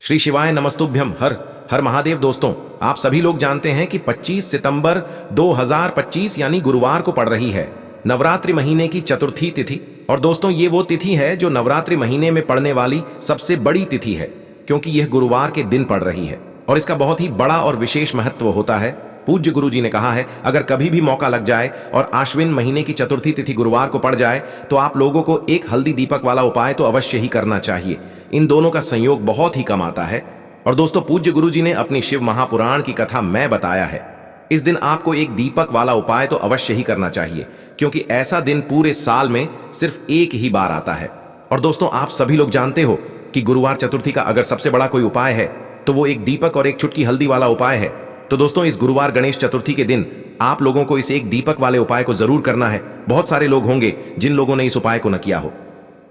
श्री शिवाय नमस्तुभ्यम। हर हर महादेव। दोस्तों, आप सभी लोग जानते हैं कि 25 सितंबर 2025 यानी गुरुवार को पड़ रही है नवरात्रि महीने की चतुर्थी तिथि। और दोस्तों, ये वो तिथि है जो नवरात्रि महीने में पड़ने वाली सबसे बड़ी तिथि है, क्योंकि यह गुरुवार के दिन पड़ रही है और इसका बहुत ही बड़ा और विशेष महत्व होता है। पूज्य गुरु जी ने कहा है, अगर कभी भी मौका लग जाए और आश्विन महीने की चतुर्थी तिथि गुरुवार को पड़ जाए तो आप लोगों को एक हल्दी दीपक वाला उपाय तो अवश्य ही करना चाहिए। इन दोनों का संयोग बहुत ही कम आता है। और दोस्तों, पूज्य गुरु जी ने अपनी शिव महापुराण की कथा में बताया है, इस दिन आपको एक दीपक वाला उपाय तो अवश्य ही करना चाहिए, क्योंकि ऐसा दिन पूरे साल में सिर्फ एक ही बार आता है। और दोस्तों, आप सभी लोग जानते हो कि गुरुवार चतुर्थी का अगर सबसे बड़ा कोई उपाय है तो वो एक दीपक और एक चुटकी हल्दी वाला उपाय है। तो दोस्तों, इस गुरुवार गणेश चतुर्थी के दिन आप लोगों को इस एक दीपक वाले उपाय को जरूर करना है। बहुत सारे लोग होंगे जिन लोगों ने इस उपाय को न किया हो,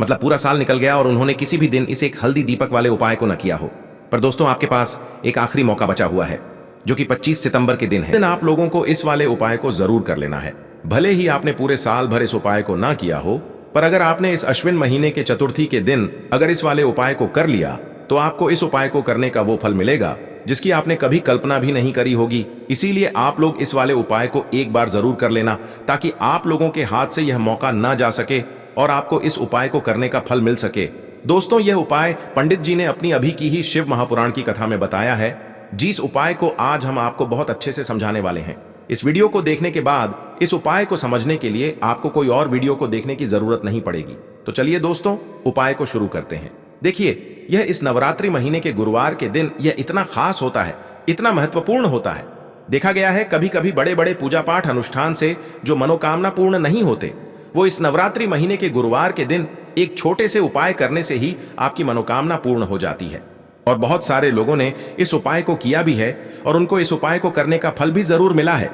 मतलब पूरा साल निकल गया और उन्होंने किसी भी दिन इस एक हल्दी दीपक वाले उपाय को न किया हो। पर दोस्तों, आपके पास एक आखिरी मौका बचा हुआ है, जो कि 25 सितंबर के दिन है। दिन आप लोगों को इस वाले उपाय को जरूर कर लेना है। भले ही आपने पूरे साल भर इस उपाय को ना किया हो, पर अगर आपने इस अश्विन महीने के चतुर्थी के दिन अगर इस वाले उपाय को कर लिया तो आपको इस उपाय को करने का वो फल मिलेगा जिसकी आपने कभी कल्पना भी नहीं करी होगी। इसीलिए आप लोग इस वाले उपाय को एक बार जरूर कर लेना, ताकि आप लोगों के हाथ से यह मौका ना जा सके और आपको इस उपाय को करने का फल मिल सके। दोस्तों, यह उपाय पंडित जी ने अपनी अभी की ही शिव महापुराण की कथा में बताया है, जिस उपाय को आज हम आपको बहुत अच्छे से समझाने वाले हैं। इस वीडियो को देखने के बाद इस उपाय को समझने के लिए आपको कोई और वीडियो को देखने की जरूरत नहीं पड़ेगी। तो चलिए दोस्तों, उपाय को शुरू करते हैं। देखिए, यह इस नवरात्रि महीने के गुरुवार के दिन यह इतना खास होता है, इतना महत्वपूर्ण होता है। देखा गया है कभी कभी बड़े बड़े पूजा पाठ अनुष्ठान से जो मनोकामना पूर्ण नहीं होते, वो इस नवरात्रि महीने के गुरुवार के दिन एक छोटे से उपाय करने से ही आपकी मनोकामना पूर्ण हो जाती है। और बहुत सारे लोगों ने इस उपाय को किया भी है और उनको इस उपाय को करने का फल भी जरूर मिला है।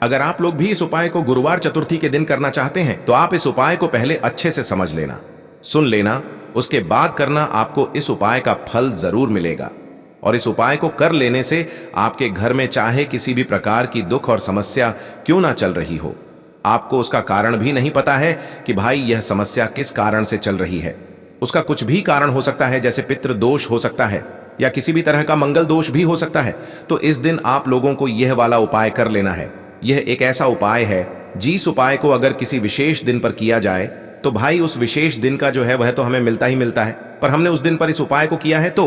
अगर आप लोग भी इस उपाय को गुरुवार चतुर्थी के दिन करना चाहते हैं तो आप इस उपाय को पहले अच्छे से समझ लेना, सुन लेना, उसके बाद करना। आपको इस उपाय का फल जरूर मिलेगा। और इस उपाय को कर लेने से आपके घर में चाहे किसी भी प्रकार की दुख और समस्या क्यों ना चल रही हो, आपको उसका कारण भी नहीं पता है कि भाई यह समस्या किस कारण से चल रही है। उसका कुछ भी कारण हो सकता है, जैसे पितृ दोष हो सकता है या किसी भी तरह का मंगल दोष भी हो सकता है। तो इस दिन आप लोगों को यह वाला उपाय कर लेना है। यह एक ऐसा उपाय है जिस उपाय को अगर किसी विशेष दिन पर किया जाए तो भाई उस विशेष दिन का जो है वह तो हमें मिलता ही मिलता है, पर हमने उस दिन पर इस उपाय को किया है तो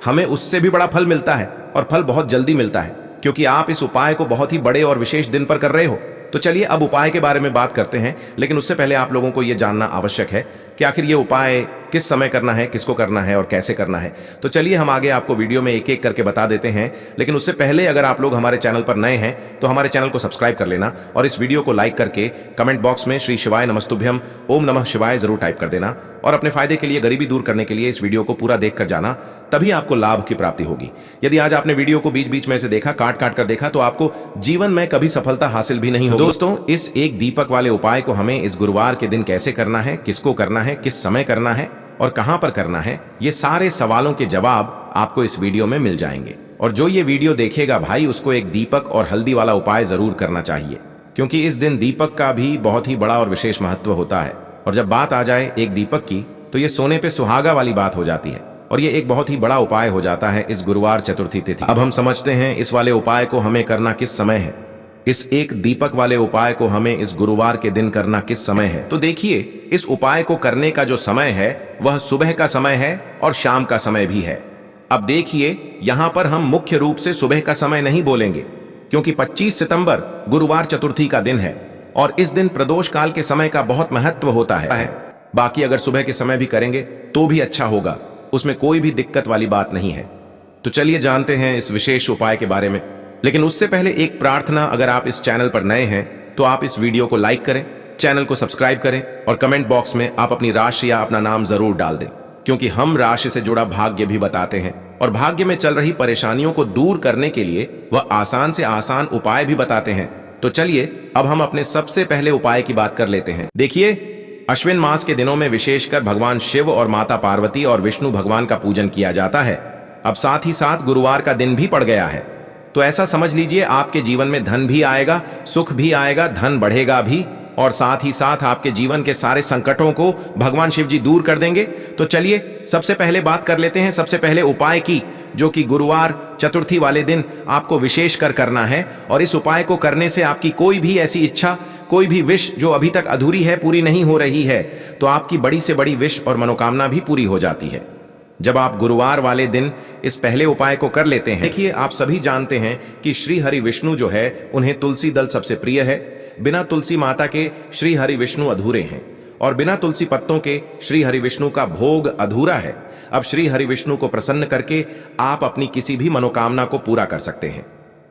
हमें उससे भी बड़ा फल मिलता है, और फल बहुत जल्दी मिलता है, क्योंकि आप इस उपाय को बहुत ही बड़े और विशेष दिन पर कर रहे हो। तो चलिए अब उपाय के बारे में बात करते हैं, लेकिन उससे पहले आप लोगों को यह जानना आवश्यक है कि आखिर यह उपाय किस समय करना है, किसको करना है और कैसे करना है। तो चलिए हम आगे आपको वीडियो में एक एक करके बता देते हैं, लेकिन उससे पहले अगर आप लोग हमारे चैनल पर नए हैं तो हमारे चैनल को सब्सक्राइब कर लेना और इस वीडियो को लाइक करके कमेंट बॉक्स में श्री शिवाय नमस्तुभ्यम ओम नमः शिवाय जरूर टाइप कर देना। और अपने फायदे के लिए, गरीबी दूर करने के लिए इस वीडियो को पूरा देख कर जाना, तभी आपको लाभ की प्राप्ति होगी। यदि आज आपने वीडियो को बीच बीच में से देखा, काट काट कर देखा, तो आपको जीवन में कभी सफलता हासिल भी नहीं होगी। दोस्तों, इस एक दीपक वाले उपाय को हमें इस गुरुवार के दिन कैसे करना है, किसको करना है, किस समय करना है और कहां पर करना है, ये सारे सवालों के जवाब आपको इस वीडियो में मिल जाएंगे। और जो ये वीडियो देखेगा भाई, उसको एक दीपक और हल्दी वाला उपाय जरूर करना चाहिए, क्योंकि इस दिन दीपक का भी बहुत ही बड़ा और विशेष महत्व होता है। और जब बात आ जाए एक दीपक की, तो ये सोने पे सुहागा वाली बात हो जाती है और ये एक बहुत ही बड़ा उपाय हो जाता है इस गुरुवार चतुर्थी तिथि। अब हम समझते हैं इस वाले उपाय को हमें करना किस समय है। इस एक दीपक वाले उपाय को हमें इस गुरुवार के दिन करना किस समय है। तो देखिए, इस उपाय को करने का जो समय है वह सुबह का समय है और शाम का समय भी है। अब देखिए, यहां पर हम मुख्य रूप से सुबह का समय नहीं बोलेंगे, क्योंकि 25 सितंबर गुरुवार चतुर्थी का दिन है और इस दिन प्रदोष काल के समय का बहुत महत्व होता है। बाकी अगर सुबह के समय भी करेंगे तो भी अच्छा होगा, उसमें कोई भी दिक्कत वाली बात नहीं है। तो चलिए जानते हैं इस विशेष उपाय के बारे में। लेकिन उससे पहले एक प्रार्थना, अगर आप इस चैनल पर नए हैं तो आप इस वीडियो को लाइक करें, चैनल को सब्सक्राइब करें और कमेंट बॉक्स में आप अपनी राशि या अपना नाम जरूर डाल दें, क्योंकि हम राशि से जुड़ा भाग्य भी बताते हैं और भाग्य में चल रही परेशानियों को दूर करने के लिए वह आसान से आसान उपाय भी बताते हैं। तो चलिए अब हम अपने सबसे पहले उपाय की बात कर लेते हैं। देखिए, अश्विन मास के दिनों में विशेषकर भगवान शिव और माता पार्वती और विष्णु भगवान का पूजन किया जाता है। अब साथ ही साथ गुरुवार का दिन भी पड़ गया है, तो ऐसा समझ लीजिए आपके जीवन में धन भी आएगा, सुख भी आएगा, धन बढ़ेगा भी और साथ ही साथ आपके जीवन के सारे संकटों को भगवान शिव जी दूर कर देंगे। तो चलिए सबसे पहले बात कर लेते हैं सबसे पहले उपाय की, जो कि गुरुवार चतुर्थी वाले दिन आपको विशेष कर करना है। और इस उपाय को करने से आपकी कोई भी ऐसी इच्छा, कोई भी विश जो अभी तक अधूरी है, पूरी नहीं हो रही है, तो आपकी बड़ी से बड़ी विश और मनोकामना भी पूरी हो जाती है जब आप गुरुवार वाले दिन इस पहले उपाय को कर लेते हैं। देखिए, आप सभी जानते हैं कि श्री हरि विष्णु जो है, उन्हें तुलसी दल सबसे प्रिय है। बिना तुलसी माता के श्री हरि विष्णु अधूरे हैं और बिना तुलसी पत्तों के श्री हरि विष्णु का भोग अधूरा है। अब श्री हरि विष्णु को प्रसन्न करके आप अपनी किसी भी मनोकामना को पूरा कर सकते हैं,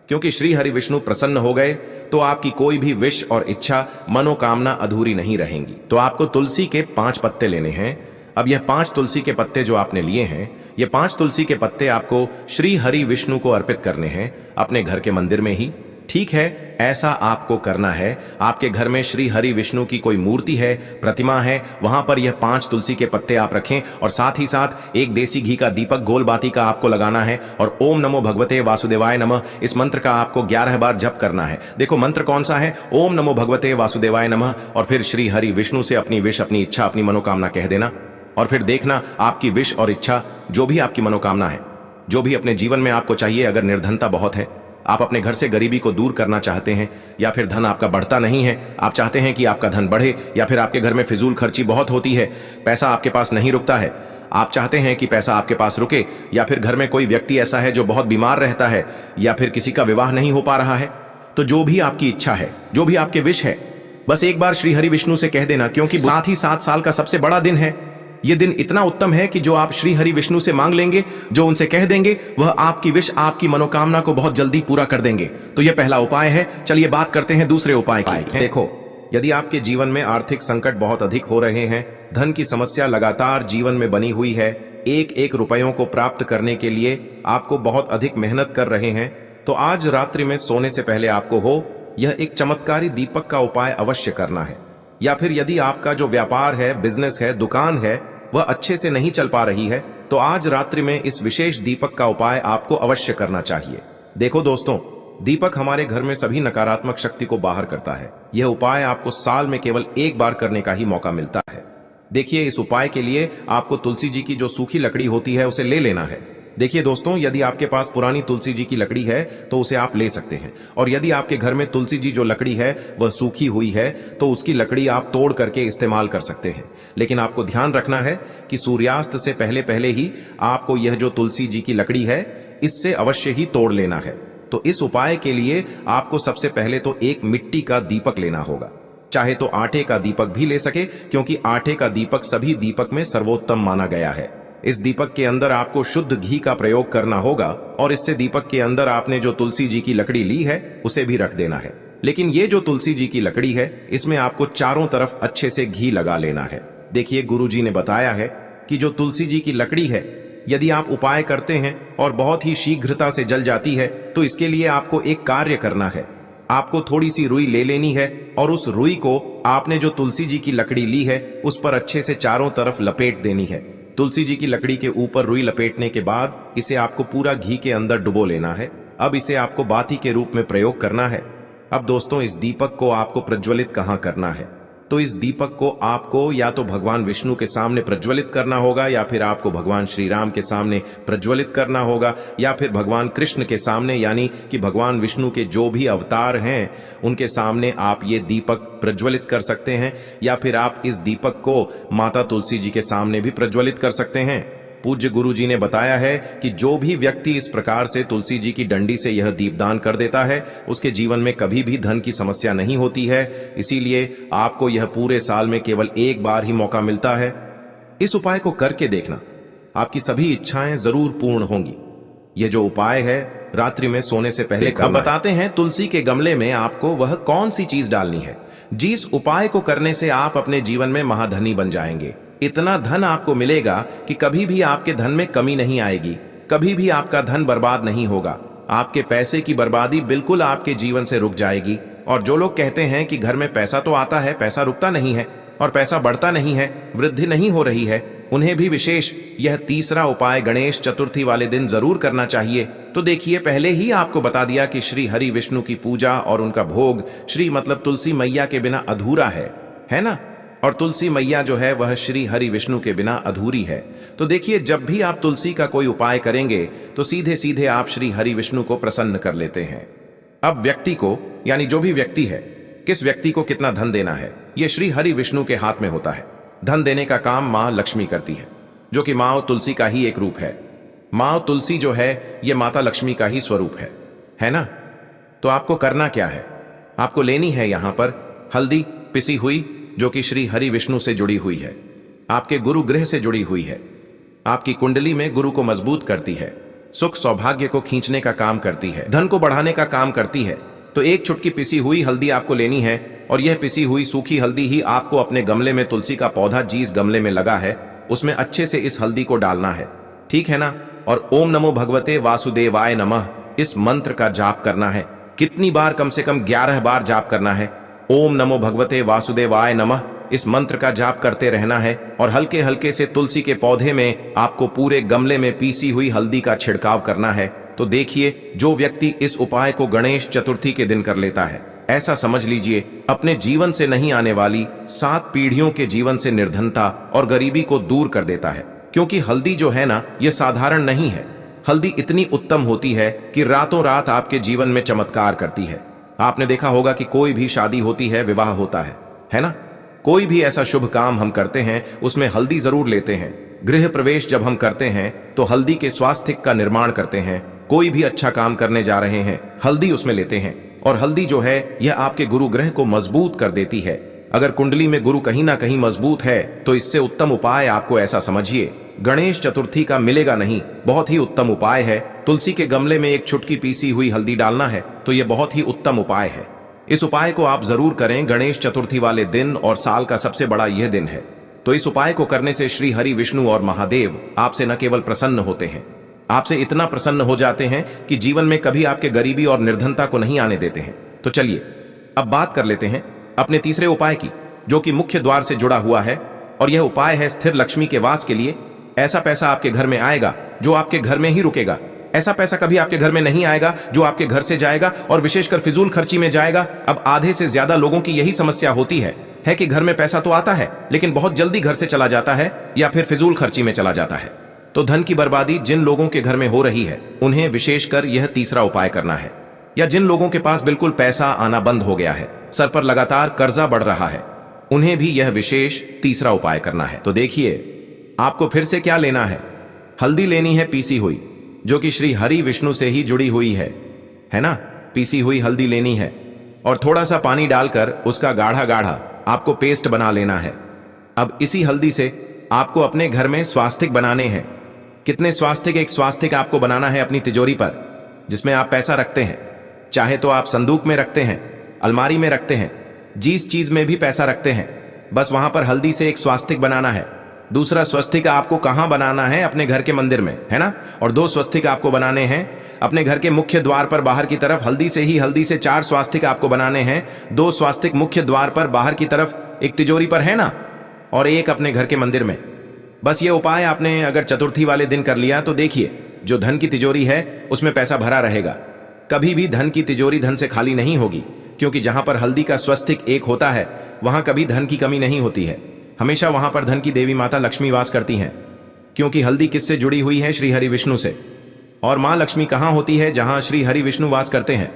क्योंकि श्री हरि विष्णु प्रसन्न हो गए तो आपकी कोई भी विश और इच्छा, मनोकामना अधूरी नहीं रहेंगी। तो आपको तुलसी के 5 पत्ते लेने हैं। अब यह 5 तुलसी के पत्ते जो आपने लिए हैं, ये 5 तुलसी के पत्ते आपको श्री हरि विष्णु को अर्पित करने हैं अपने घर के मंदिर में ही। ठीक है, ऐसा आपको करना है। आपके घर में श्री हरि विष्णु की कोई मूर्ति है, प्रतिमा है, वहां पर यह 5 तुलसी के पत्ते आप रखें और साथ ही साथ एक देसी घी का दीपक गोल बाती का आपको लगाना है और ओम नमो भगवते वासुदेवाय नमः, इस मंत्र का आपको 11 बार जप करना है। देखो मंत्र कौन सा है, ओम नमो भगवते वासुदेवाय नमः, और फिर श्री हरि विष्णु से अपनी विश, अपनी इच्छा, अपनी मनोकामना कह देना। और फिर देखना आपकी विश और इच्छा, जो भी आपकी मनोकामना है, जो भी अपने जीवन में आपको चाहिए, अगर निर्धनता बहुत है, आप अपने घर से गरीबी को दूर करना चाहते हैं, या फिर धन आपका बढ़ता नहीं है, आप चाहते हैं कि आपका धन बढ़े, या फिर आपके घर में फिजूल खर्ची बहुत होती है, पैसा आपके पास नहीं रुकता है, आप चाहते हैं कि पैसा आपके पास रुके, या फिर घर में कोई व्यक्ति ऐसा है जो बहुत बीमार रहता है, या फिर किसी का विवाह नहीं हो पा रहा है, तो जो भी आपकी इच्छा है, जो भी आपके विश है, बस एक बार श्री हरि विष्णु से कह देना। क्योंकि साथ ही 7 साल का सबसे बड़ा दिन है। यह दिन इतना उत्तम है कि जो आप श्री हरि विष्णु से मांग लेंगे, जो उनसे कह देंगे, वह आपकी विश, आपकी मनोकामना को बहुत जल्दी पूरा कर देंगे। तो यह पहला उपाय है। चलिए बात करते हैं दूसरे उपाय की। देखो, यदि आपके जीवन में आर्थिक संकट बहुत अधिक हो रहे हैं, धन की समस्या लगातार जीवन में बनी हुई है, एक एक रुपयों को प्राप्त करने के लिए आपको बहुत अधिक मेहनत कर रहे हैं, तो आज रात्रि में सोने से पहले आपको हो यह एक चमत्कारी दीपक का उपाय अवश्य करना है। या फिर यदि आपका जो व्यापार है, बिजनेस है, दुकान है, वह अच्छे से नहीं चल पा रही है, तो आज रात्रि में इस विशेष दीपक का उपाय आपको अवश्य करना चाहिए। देखो दोस्तों, दीपक हमारे घर में सभी नकारात्मक शक्ति को बाहर करता है। यह उपाय आपको साल में केवल एक बार करने का ही मौका मिलता है। देखिए, इस उपाय के लिए आपको तुलसी जी की जो सूखी लकड़ी होती है, उसे ले लेना है। देखिए दोस्तों, यदि आपके पास पुरानी तुलसी जी की लकड़ी है तो उसे आप ले सकते हैं, और यदि आपके घर में तुलसी जी जो लकड़ी है वह सूखी हुई है, तो उसकी लकड़ी आप तोड़ करके इस्तेमाल कर सकते हैं। लेकिन आपको ध्यान रखना है कि सूर्यास्त से पहले पहले ही आपको यह जो तुलसी जी की लकड़ी है, इससे अवश्य ही तोड़ लेना है। तो इस उपाय के लिए आपको सबसे पहले तो एक मिट्टी का दीपक लेना होगा। चाहे तो आटे का दीपक भी ले सके, क्योंकि आटे का दीपक सभी दीपक में सर्वोत्तम माना गया है। इस दीपक के अंदर आपको शुद्ध घी का प्रयोग करना होगा, और इससे दीपक के अंदर आपने जो तुलसी जी की लकड़ी ली है उसे भी रख देना है। लेकिन ये जो तुलसी जी की लकड़ी है, इसमें आपको चारों तरफ अच्छे से घी लगा लेना है। देखिए, गुरुजी ने बताया है कि जो तुलसी जी की लकड़ी है, यदि आप उपाय करते हैं और बहुत ही शीघ्रता से जल जाती है, तो इसके लिए आपको एक कार्य करना है। आपको थोड़ी सी रुई ले लेनी है, और उस रुई को आपने जो तुलसी जी की लकड़ी ली है उस पर अच्छे से चारों तरफ लपेट देनी है। तुलसी जी की लकड़ी के ऊपर रुई लपेटने के बाद इसे आपको पूरा घी के अंदर डुबो लेना है। अब इसे आपको बाती के रूप में प्रयोग करना है। अब दोस्तों, इस दीपक को आपको प्रज्वलित कहाँ करना है? तो इस दीपक को आपको या तो भगवान विष्णु के सामने प्रज्वलित करना होगा, या फिर आपको भगवान श्री राम के सामने प्रज्वलित करना होगा, या फिर भगवान कृष्ण के सामने, यानी कि भगवान विष्णु के जो भी अवतार हैं उनके सामने आप ये दीपक प्रज्वलित कर सकते हैं। या फिर आप इस दीपक को माता तुलसी जी के सामने भी प्रज्वलित कर सकते हैं। पूज्य गुरु जी ने बताया है कि जो भी व्यक्ति इस प्रकार से तुलसी जी की डंडी से यह दीपदान कर देता है, उसके जीवन में कभी भी धन की समस्या नहीं होती है। इसीलिए आपको यह पूरे साल में केवल एक बार ही मौका मिलता है। इस उपाय को करके देखना, आपकी सभी इच्छाएं जरूर पूर्ण होंगी। यह जो उपाय है रात्रि में सोने से पहले करना। अब बताते हैं तुलसी के गमले में आपको वह कौन सी चीज डालनी है, जिस उपाय को करने से आप अपने जीवन में महाधनी बन जाएंगे। इतना धन आपको मिलेगा कि कभी भी आपके धन में कमी नहीं आएगी, कभी भी आपका धन बर्बाद नहीं होगा। आपके पैसे की बर्बादी बिल्कुल आपके जीवन से रुक जाएगी। और जो लोग कहते हैं कि घर में पैसा तो आता है, पैसा रुकता नहीं है और पैसा बढ़ता नहीं है, वृद्धि नहीं हो रही है, उन्हें भी विशेष यह तीसरा उपाय गणेश चतुर्थी वाले दिन जरूर करना चाहिए। तो देखिए, पहले ही आपको बता दिया कि श्री हरि विष्णु की पूजा और उनका भोग श्री मतलब तुलसी मैया के बिना अधूरा है ना। और तुलसी मैया जो है वह श्री हरि विष्णु के बिना अधूरी है। तो देखिए, जब भी आप तुलसी का कोई उपाय करेंगे तो सीधे सीधे आप श्री हरि विष्णु को प्रसन्न कर लेते हैं। अब व्यक्ति को, यानी जो भी व्यक्ति है, किस व्यक्ति को कितना धन देना है, यह श्री हरि विष्णु के हाथ में होता है। धन देने का काम मां लक्ष्मी करती है, जो कि मां तुलसी का ही एक रूप है। मां तुलसी जो है यह माता लक्ष्मी का ही स्वरूप है ना। तो आपको करना क्या है, आपको लेनी है यहां पर हल्दी पिसी हुई, जो कि श्री हरि विष्णु से जुड़ी हुई है, आपके गुरु ग्रह से जुड़ी हुई है, आपकी कुंडली में गुरु को मजबूत करती है, सुख सौभाग्य को खींचने का काम करती है, धन को बढ़ाने का काम करती है। तो एक चुटकी पिसी हुई हल्दी आपको लेनी है, और यह पिसी हुई सूखी हल्दी ही आपको अपने गमले में, तुलसी का पौधा जिस गमले में लगा है उसमें अच्छे से इस हल्दी को डालना है, ठीक है ना। और ओम नमो भगवते वासुदेवाय नमः इस मंत्र का जाप करना है। कितनी बार? कम से कम 11 बार जाप करना है। ओम नमो भगवते वासुदेवाय नमः इस मंत्र का जाप करते रहना है। और हल्के हल्के से तुलसी के पौधे में आपको पूरे गमले में पीसी हुई हल्दी का छिड़काव करना है। तो देखिए, जो व्यक्ति इस उपाय को गणेश चतुर्थी के दिन कर लेता है, ऐसा समझ लीजिए अपने जीवन से नहीं आने वाली 7 पीढ़ियों के जीवन से निर्धनता और गरीबी को दूर कर देता है। क्योंकि हल्दी जो है ना, यह साधारण नहीं है। हल्दी इतनी उत्तम होती है कि रातों रात आपके जीवन में चमत्कार करती है। आपने देखा होगा कि कोई भी शादी होती है, विवाह होता है ना। कोई भी ऐसा शुभ काम हम करते हैं उसमें हल्दी जरूर लेते हैं। गृह प्रवेश जब हम करते हैं तो हल्दी के स्वास्थ्य का निर्माण करते हैं। कोई भी अच्छा काम करने जा रहे हैं, हल्दी उसमें लेते हैं। और हल्दी जो है यह आपके गुरु ग्रह को मजबूत कर देती है। अगर कुंडली में गुरु कहीं ना कहीं मजबूत है तो इससे उत्तम उपाय आपको, ऐसा समझिए, गणेश चतुर्थी का मिलेगा नहीं। बहुत ही उत्तम उपाय है। तुलसी के गमले में एक चुटकी पीसी हुई हल्दी डालना है, तो यह बहुत ही उत्तम उपाय है। इस उपाय को आप जरूर करें गणेश चतुर्थी वाले दिन, और साल का सबसे बड़ा यह दिन है। तो इस उपाय को करने से श्री हरि विष्णु और महादेव आपसे न केवल प्रसन्न होते हैं, आपसे इतना प्रसन्न हो जाते हैं कि जीवन में कभी आपके गरीबी और निर्धनता को नहीं आने देते हैं। तो चलिए अब बात कर लेते हैं अपने तीसरे उपाय की, जो कि मुख्य द्वार से जुड़ा हुआ है। और यह उपाय है स्थिर लक्ष्मी के वास के लिए। ऐसा पैसा आपके घर में आएगा जो आपके घर में ही रुकेगा। ऐसा पैसा कभी आपके घर में नहीं आएगा जो आपके घर से जाएगा और विशेषकर फिजूल खर्ची में जाएगा। अब आधे से ज्यादा लोगों की यही समस्या होती है कि घर में पैसा तो आता है लेकिन बहुत जल्दी घर से चला जाता है या फिर फिजूल खर्ची में चला जाता है। तो धन की बर्बादी जिन लोगों के घर में हो रही है उन्हें विशेषकर यह तीसरा उपाय करना है। या जिन लोगों के पास बिल्कुल पैसा आना बंद हो गया है, सर पर लगातार कर्जा बढ़ रहा है, उन्हें भी यह विशेष तीसरा उपाय करना है। तो देखिए, आपको फिर से क्या लेना है, हल्दी लेनी है पीसी हुई, जो कि श्री हरि विष्णु से ही जुड़ी हुई है ना। पीसी हुई हल्दी लेनी है और थोड़ा सा पानी डालकर उसका गाढ़ा गाढ़ा आपको पेस्ट बना लेना है। अब इसी हल्दी से आपको अपने घर में स्वास्तिक बनाने हैं। कितने स्वास्तिक? एक स्वास्तिक आपको बनाना है अपनी तिजोरी पर, जिसमें आप पैसा रखते हैं। चाहे तो आप संदूक में रखते हैं, अलमारी में रखते हैं, जिस चीज में भी पैसा रखते हैं, बस वहां पर हल्दी से एक स्वास्तिक बनाना है। दूसरा स्वस्तिक आपको कहां बनाना है? अपने घर के मंदिर में, है ना। और 2 स्वस्तिक आपको बनाने हैं अपने घर के मुख्य द्वार पर बाहर की तरफ। हल्दी से 4 स्वास्तिक आपको बनाने हैं। 2 स्वास्तिक मुख्य द्वार पर बाहर की तरफ, एक तिजोरी पर, है ना, और एक अपने घर के मंदिर में। बस ये उपाय आपने अगर चतुर्थी वाले दिन कर लिया तो देखिए, जो धन की तिजोरी है उसमें पैसा भरा रहेगा। कभी भी धन की तिजोरी धन से खाली नहीं होगी, क्योंकि जहां पर हल्दी का स्वस्तिक एक होता है वहां कभी धन की कमी नहीं होती है। हमेशा वहां पर धन की देवी माता लक्ष्मी वास करती हैं, क्योंकि हल्दी किससे जुड़ी हुई है? श्री हरि विष्णु से। और मां लक्ष्मी कहां होती है? जहां श्री हरि विष्णु वास करते हैं।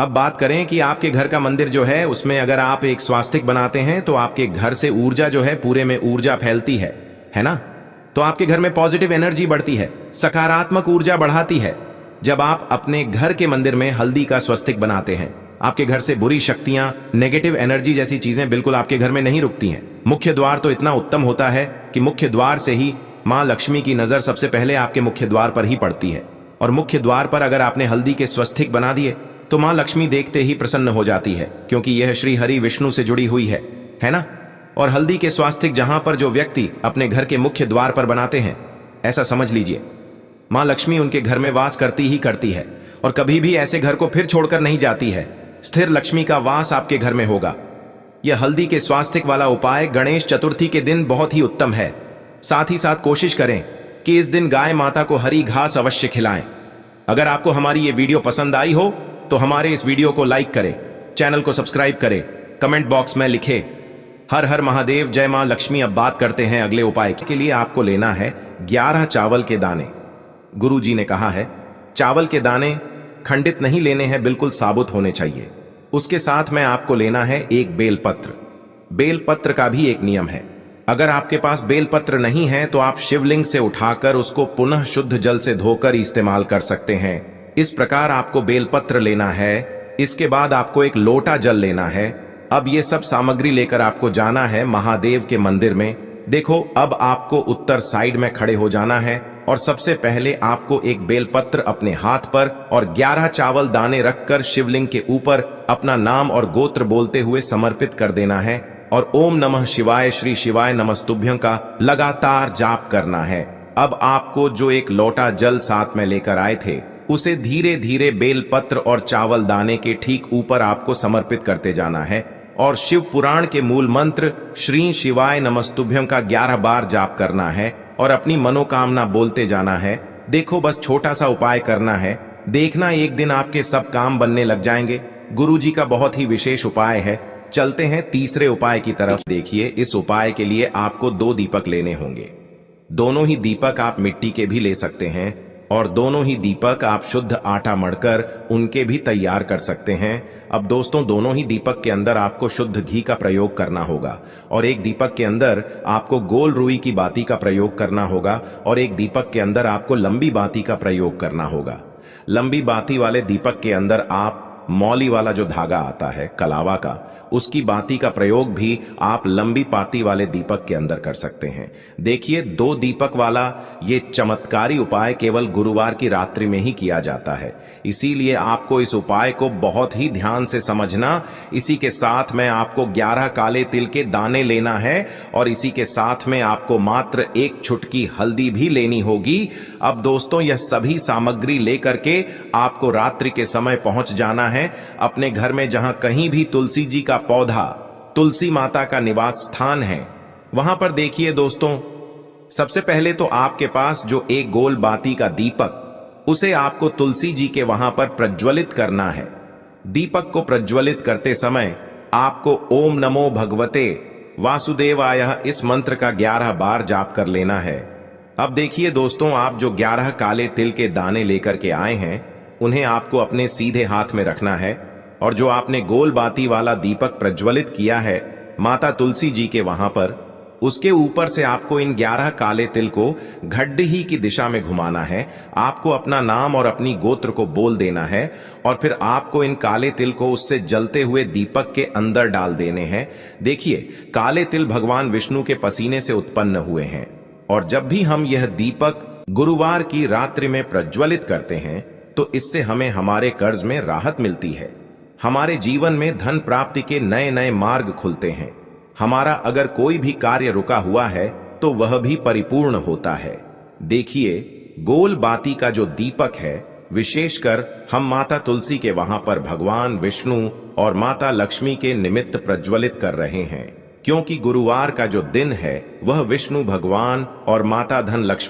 अब बात करें कि आपके घर का मंदिर जो है उसमें अगर आप एक स्वास्तिक बनाते हैं तो आपके घर से ऊर्जा जो है, पूरे में ऊर्जा फैलती है ना। तो आपके घर में पॉजिटिव एनर्जी बढ़ती है, सकारात्मक ऊर्जा बढ़ाती है। जब आप अपने घर के मंदिर में हल्दी का स्वस्तिक बनाते हैं, आपके घर से बुरी शक्तियां, नेगेटिव एनर्जी जैसी चीजें बिल्कुल आपके घर में नहीं रुकती हैं। मुख्य द्वार तो इतना उत्तम होता है कि मुख्य द्वार से ही मां लक्ष्मी की नजर सबसे पहले आपके मुख्य द्वार पर ही पड़ती है। और मुख्य द्वार पर अगर आपने हल्दी के स्वस्तिक बना दिए तो मां लक्ष्मी देखते ही प्रसन्न हो जाती है, क्योंकि यह श्री हरि विष्णु से जुड़ी हुई है ना। और हल्दी के स्वास्तिक जहां पर जो व्यक्ति अपने घर के मुख्य द्वार पर बनाते हैं, ऐसा समझ लीजिए मां लक्ष्मी उनके घर में वास करती ही करती है, और कभी भी ऐसे घर को फिर छोड़कर नहीं जाती है। स्थिर लक्ष्मी का वास आपके घर में होगा। यह हल्दी के स्वास्तिक वाला उपाय गणेश चतुर्थी के दिन बहुत ही उत्तम है। साथ ही साथ कोशिश करें कि इस दिन गाय माता को हरी घास अवश्य खिलाएं। अगर आपको हमारी ये वीडियो पसंद आई हो तो हमारे इस वीडियो को लाइक करें, चैनल को सब्सक्राइब करें, कमेंट बॉक्स में लिखें हर हर महादेव, जय मां लक्ष्मी। अब बात करते हैं अगले उपाय के लिए। आपको लेना है 11 चावल के दाने। गुरु जी ने कहा है चावल के दाने खंडित नहीं लेने हैं, बिल्कुल साबुत होने चाहिए। उसके साथ में आपको लेना है एक बेलपत्र। बेलपत्र का भी एक नियम है, अगर आपके पास बेलपत्र नहीं है तो आप शिवलिंग से उठाकर उसको पुनः शुद्ध जल से धोकर इस्तेमाल कर सकते हैं। इस प्रकार आपको बेलपत्र लेना है। इसके बाद आपको एक लोटा जल लेना है। अब ये सब सामग्री लेकर आपको जाना है महादेव के मंदिर में। देखो, अब आपको उत्तर साइड में खड़े हो जाना है और सबसे पहले आपको एक बेलपत्र अपने हाथ पर और 11 चावल दाने रखकर शिवलिंग के ऊपर अपना नाम और गोत्र बोलते हुए समर्पित कर देना है और ओम नमः शिवाय, श्री शिवाय नमस्तुभ्यं का लगातार जाप करना है। अब आपको जो एक लोटा जल साथ में लेकर आए थे उसे धीरे धीरे बेलपत्र और चावल दाने के ठीक ऊपर आपको समर्पित करते जाना है और शिव पुराण के मूल मंत्र श्री शिवाय नमस्तुभ्यं का 11 बार जाप करना है और अपनी मनोकामना बोलते जाना है। देखो, बस छोटा सा उपाय करना है, देखना एक दिन आपके सब काम बनने लग जाएंगे। गुरु जी का बहुत ही विशेष उपाय है। चलते हैं तीसरे उपाय की तरफ। देखिए, इस उपाय के लिए आपको 2 दीपक लेने होंगे। दोनों ही दीपक आप मिट्टी के भी ले सकते हैं और दोनों ही दीपक आप शुद्ध आटा मढ़कर उनके भी तैयार कर सकते हैं। अब दोस्तों, दोनों ही दीपक के अंदर आपको शुद्ध घी का प्रयोग करना होगा और एक दीपक के अंदर आपको गोल रुई की बाती का प्रयोग करना होगा और एक दीपक के अंदर आपको लंबी बाती का प्रयोग करना होगा। लंबी बाती वाले दीपक के अंदर आप मौली वाला जो धागा आता है कलावा का, उसकी बाती का प्रयोग भी आप लंबी पाती वाले दीपक के अंदर कर सकते हैं। देखिए, 2 दीपक वाला ये चमत्कारी उपाय केवल गुरुवार की रात्रि में ही किया जाता है, इसीलिए आपको इस उपाय को बहुत ही ध्यान से समझना। इसी के साथ में आपको 11 काले तिल के दाने लेना है और इसी के साथ में आपको मात्र 1 चुटकी हल्दी भी लेनी होगी। अब दोस्तों, यह सभी सामग्री लेकर के आपको रात्रि के समय पहुंच जाना है अपने घर में, जहां कहीं भी तुलसी जी का पौधा, तुलसी माता का निवास स्थान है, वहां पर देखिए दोस्तों, सबसे पहले तो आपके पास जो एक गोल बाती का दीपक, उसे आपको तुलसी जी के वहां पर प्रज्वलित करना है। दीपक को प्रज्वलित करते समय आपको ओम नमो भगवते वासुदेवाय इस मंत्र का 11 बार जाप कर लेना है। अब देखिए दोस्तों, आप जो 11 काले तिल के दाने लेकर के आए हैं उन्हें आपको अपने सीधे हाथ में रखना है और जो आपने गोल बाती वाला दीपक प्रज्वलित किया है माता तुलसी जी के वहां पर, उसके ऊपर से आपको इन 11 काले तिल को घड्डी की दिशा में घुमाना है। आपको अपना नाम और अपनी गोत्र को बोल देना है और फिर आपको इन काले तिल को उससे जलते हुए दीपक के अंदर डाल देने हैं। देखिए, काले तिल भगवान विष्णु के पसीने से उत्पन्न हुए हैं और जब भी हम यह दीपक गुरुवार की रात्रि में प्रज्वलित करते हैं तो इससे हमें हमारे कर्ज में राहत मिलती है, हमारे जीवन में धन प्राप्ति के नए नए मार्ग खुलते हैं, हमारा अगर कोई भी कार्य रुका हुआ है तो वह भी परिपूर्ण होता है। देखिए, गोल बाती का जो दीपक है विशेषकर हम माता तुलसी के वहां पर भगवान विष्णु और माता लक्ष्मी के निमित्त प्रज्वलित कर रहे हैं, क्योंकि गुरुवार का जो दिन है वह विष्णु भगवान और माता धन लक्ष्मी